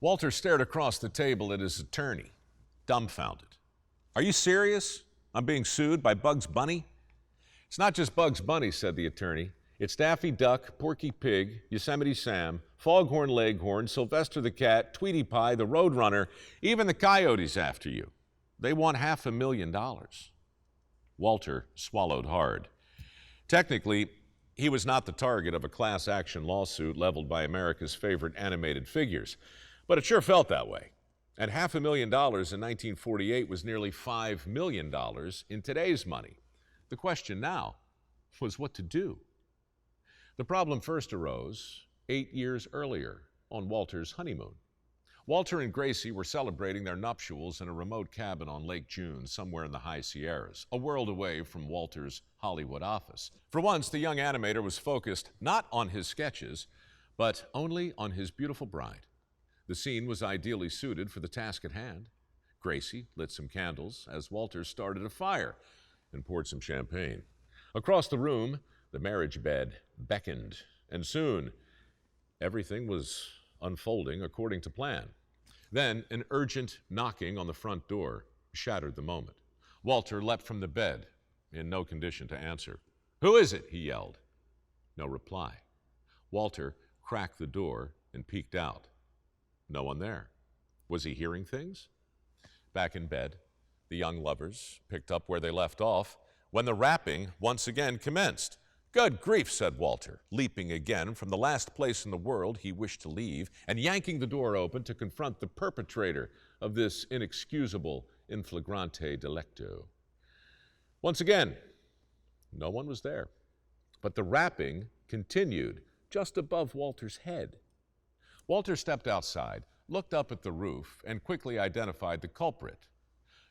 Walter stared across the table at his attorney, dumbfounded. "Are you serious? I'm being sued by Bugs Bunny?" "It's not just Bugs Bunny," said the attorney. "It's Daffy Duck, Porky Pig, Yosemite Sam, Foghorn Leghorn, Sylvester the Cat, Tweety Pie, the Roadrunner, even the Coyotes after you. They want $500,000. Walter swallowed hard. Technically, he was not the target of a class action lawsuit leveled by America's favorite animated figures, but it sure felt that way. And $500,000 in 1948 was nearly $5 million in today's money. The question now was what to do. The problem first arose 8 years earlier on Walter's honeymoon. Walter and Gracie were celebrating their nuptials in a remote cabin on Lake June, somewhere in the high Sierras, a world away from Walter's Hollywood office. For once, the young animator was focused not on his sketches, but only on his beautiful bride. The scene was ideally suited for the task at hand. Gracie lit some candles as Walter started a fire and poured some champagne. Across the room, the marriage bed beckoned, and soon everything was unfolding according to plan. Then an urgent knocking on the front door shattered the moment. Walter leapt from the bed, in no condition to answer. "Who is it?" he yelled. No reply. Walter cracked the door and peeked out. No one there. Was he hearing things? Back in bed, the young lovers picked up where they left off when the rapping once again commenced. "Good grief," said Walter, leaping again from the last place in the world he wished to leave and yanking the door open to confront the perpetrator of this inexcusable in flagrante delicto. Once again, no one was there, but the rapping continued just above Walter's head. Walter stepped outside, looked up at the roof, and quickly identified the culprit,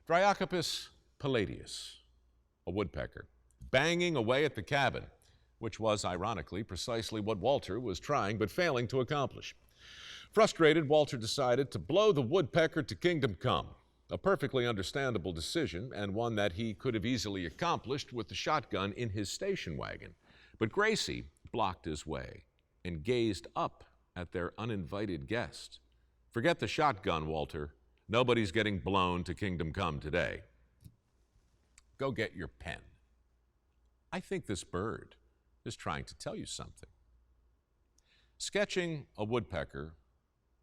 Dryocopus palladius, a woodpecker, banging away at the cabin, which was, ironically, precisely what Walter was trying but failing to accomplish. Frustrated, Walter decided to blow the woodpecker to kingdom come, a perfectly understandable decision and one that he could have easily accomplished with the shotgun in his station wagon. But Gracie blocked his way and gazed up at their uninvited guest. "Forget the shotgun, Walter. Nobody's getting blown to kingdom come today. Go get your pen. I think this bird is trying to tell you something." Sketching a woodpecker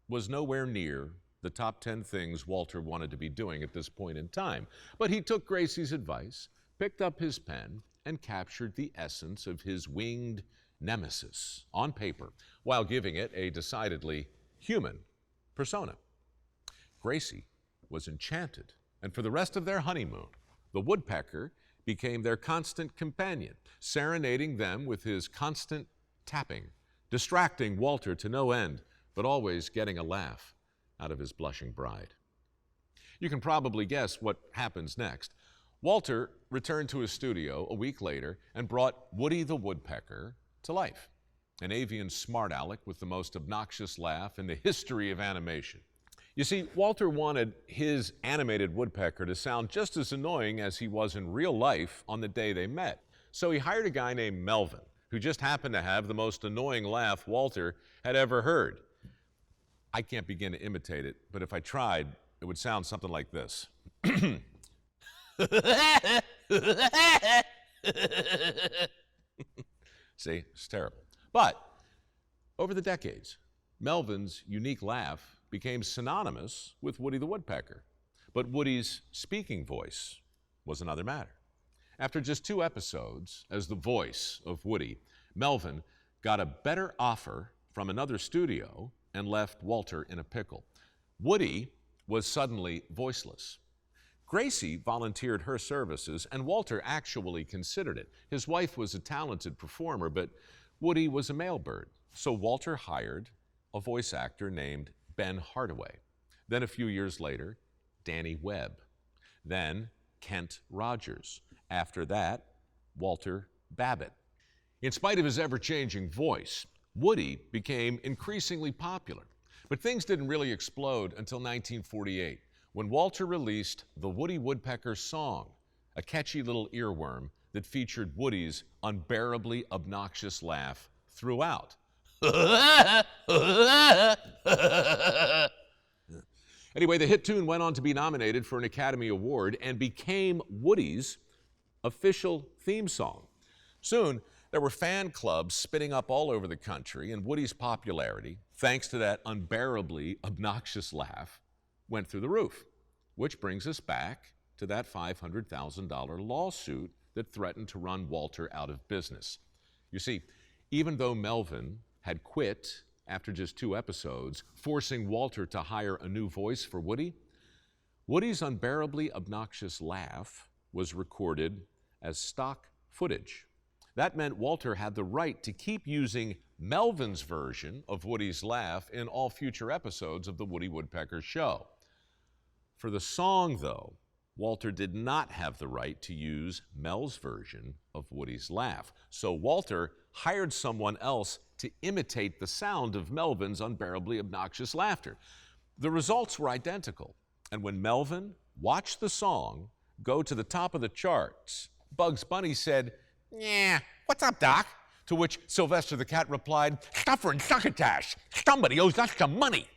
was nowhere near the top 10 things Walter wanted to be doing at this point in time, but he took Gracie's advice, picked up his pen, and captured the essence of his winged nemesis on paper while giving it a decidedly human persona. Gracie was enchanted, and for the rest of their honeymoon, the woodpecker became their constant companion, serenading them with his constant tapping, distracting Walter to no end, but always getting a laugh out of his blushing bride. You can probably guess what happens next. Walter returned to his studio a week later and brought Woody the Woodpecker to life, an avian smart aleck with the most obnoxious laugh in the history of animation. You see, Walter wanted his animated woodpecker to sound just as annoying as he was in real life on the day they met. So he hired a guy named Melvin, who just happened to have the most annoying laugh Walter had ever heard. I can't begin to imitate it, but if I tried, it would sound something like this. See, it's terrible. But over the decades, Melvin's unique laugh became synonymous with Woody the Woodpecker. But Woody's speaking voice was another matter. After just 2 episodes as the voice of Woody, Melvin got a better offer from another studio and left Walter in a pickle. Woody was suddenly voiceless. Gracie volunteered her services, and Walter actually considered it. His wife was a talented performer, but Woody was a male bird, so Walter hired a voice actor named Ben Hardaway. Then a few years later, Danny Webb. Then Kent Rogers. After that, Walter Babbitt. In spite of his ever-changing voice, Woody became increasingly popular. But things didn't really explode until 1948, when Walter released the Woody Woodpecker Song, a catchy little earworm that featured Woody's unbearably obnoxious laugh throughout. Anyway, the hit tune went on to be nominated for an Academy Award and became Woody's official theme song. Soon, there were fan clubs spinning up all over the country, and Woody's popularity, thanks to that unbearably obnoxious laugh, went through the roof. Which brings us back to that $500,000 lawsuit that threatened to run Walter out of business. You see, even though Melvin had quit after just 2 episodes, forcing Walter to hire a new voice for Woody, Woody's unbearably obnoxious laugh was recorded as stock footage. That meant Walter had the right to keep using Melvin's version of Woody's laugh in all future episodes of The Woody Woodpecker Show. For the song, though, Walter did not have the right to use Mel's version of Woody's laugh. So Walter hired someone else to imitate the sound of Melvin's unbearably obnoxious laughter. The results were identical. And when Melvin watched the song go to the top of the charts, Bugs Bunny said, "Yeah, what's up, Doc?" To which Sylvester the cat replied, "Stuffer and succotash. Somebody owes us some money."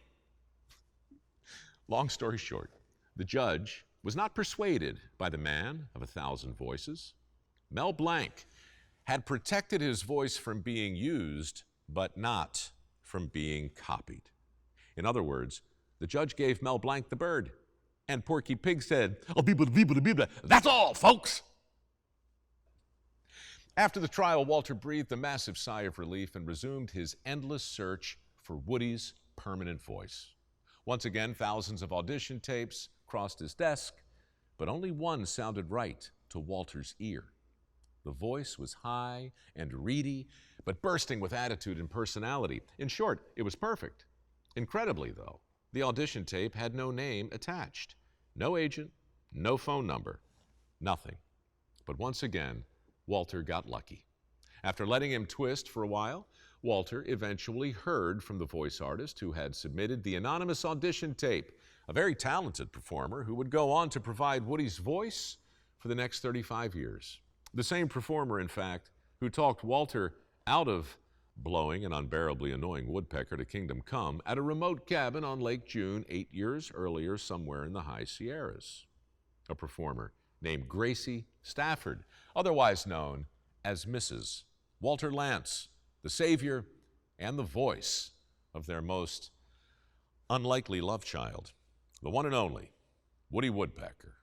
Long story short, the judge was not persuaded by the man of 1,000 voices. Mel Blanc had protected his voice from being used, but not from being copied. In other words, the judge gave Mel Blanc the bird, and Porky Pig said, "Oh, that's all, folks." After the trial, Walter breathed a massive sigh of relief and resumed his endless search for Woody's permanent voice. Once again, thousands of audition tapes crossed his desk, but only one sounded right to Walter's ear. The voice was high and reedy, but bursting with attitude and personality. In short, it was perfect. Incredibly, though, the audition tape had no name attached. No agent, no phone number, nothing. But once again, Walter got lucky. After letting him twist for a while, Walter eventually heard from the voice artist who had submitted the anonymous audition tape, a very talented performer who would go on to provide Woody's voice for the next 35 years. The same performer, in fact, who talked Walter out of blowing an unbearably annoying woodpecker to kingdom come at a remote cabin on Lake June 8 years earlier somewhere in the high Sierras. A performer named Gracie Stafford, otherwise known as Mrs. Walter Lantz, the savior and the voice of their most unlikely love child, the one and only Woody Woodpecker.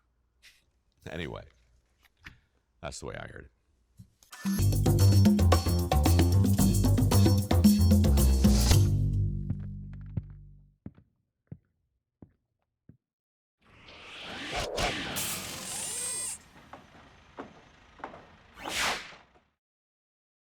Anyway, that's the way I heard it.